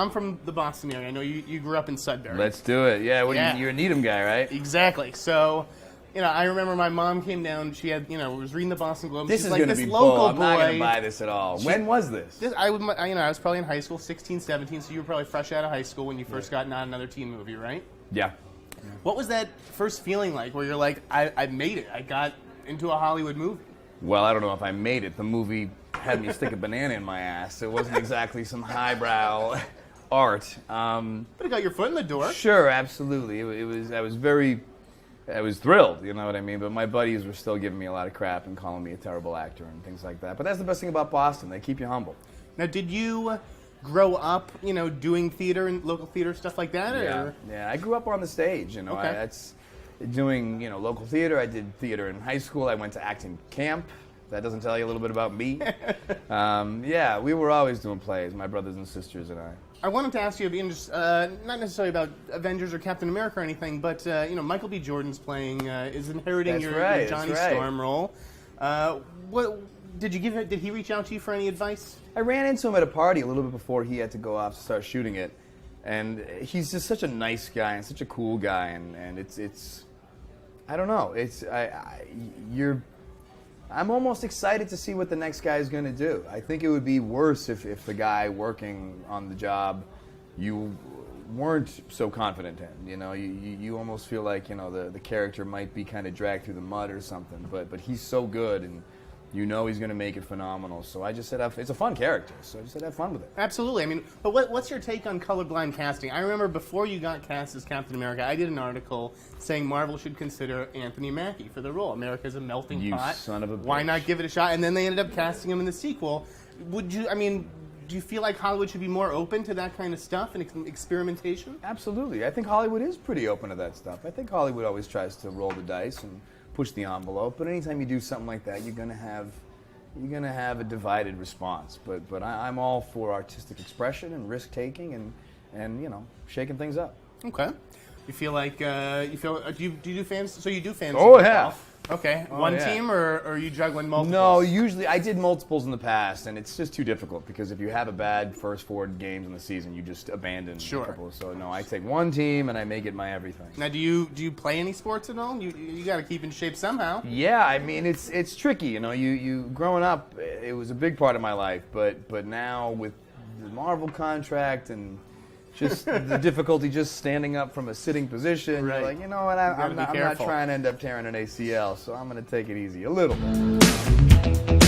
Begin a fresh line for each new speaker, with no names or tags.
I'm from the Boston area. I know you grew up in Sudbury.
Let's do it. Yeah,
Yeah.
You're a Needham guy, right?
Exactly. So, I remember my mom came down. She had, was reading the Boston Globe.
This
She's
is
like,
going to
this
be
local
bull. I'm
boy.
not going to buy this at all. When was this?
I was probably in high school, 16, 17, so you were probably fresh out of high school when you first got Not Another Teen Movie, right?
Yeah.
What was that first feeling like where you're like, I made it. I got into a Hollywood movie?
Well, I don't know if I made it. The movie had me stick a banana in my ass. It wasn't exactly some highbrow art.
But it got your foot in the door.
Sure, absolutely. I was thrilled, you know what I mean? But my buddies were still giving me a lot of crap and calling me a terrible actor and things like that. But that's the best thing about Boston. They keep you humble.
Now, did you grow up, doing theater and local theater stuff like that? Or?
Yeah. I grew up on the stage,
Okay.
That's doing, local theater. I did theater in high school. I went to acting camp. That doesn't tell you a little bit about me. We were always doing plays, my brothers and sisters and I.
I wanted to ask you, not necessarily about Avengers or Captain America or anything, but Michael B. Jordan's is inheriting your Johnny Storm role. Did he reach out to you for any advice?
I ran into him at a party a little bit before he had to go off to start shooting it, and he's just such a nice guy and such a cool guy, and it's I don't know, I'm almost excited to see what the next guy is going to do. I think it would be worse if the guy working on the job, you weren't so confident in. You almost feel like the character might be kind of dragged through the mud or something. But he's so good, and he's going to make it phenomenal. So I just said it's a fun character. So I just said have fun with it.
Absolutely. But what's your take on colorblind casting? I remember before you got cast as Captain America, I did an article saying Marvel should consider Anthony Mackie for the role. America's a melting pot.
You son of a bitch.
Why not give it a shot? And then they ended up casting him in the sequel. Do you feel like Hollywood should be more open to that kind of stuff and experimentation?
Absolutely. I think Hollywood is pretty open to that stuff. I think Hollywood always tries to roll the dice and push the envelope, but anytime you do something like that, you're gonna have a divided response. But I'm all for artistic expression and risk taking and shaking things up.
Okay. You feel like do you do fans? So you do fans?
Oh yeah.
Okay.
Oh,
One
yeah.
team or are you juggling multiples?
No, usually I did multiples in the past, and it's just too difficult because if you have a bad first 4 games in the season, you just abandon a couple. So no, I take one team and I make it my everything.
Now, do you play any sports at all? You got to keep in shape somehow.
Yeah, I mean it's tricky. You growing up, it was a big part of my life, but now with the Marvel contract and just the difficulty just standing up from a sitting position,
right.
You're like, you know what, I'm not trying to end up tearing an ACL, so I'm going to take it easy a little bit.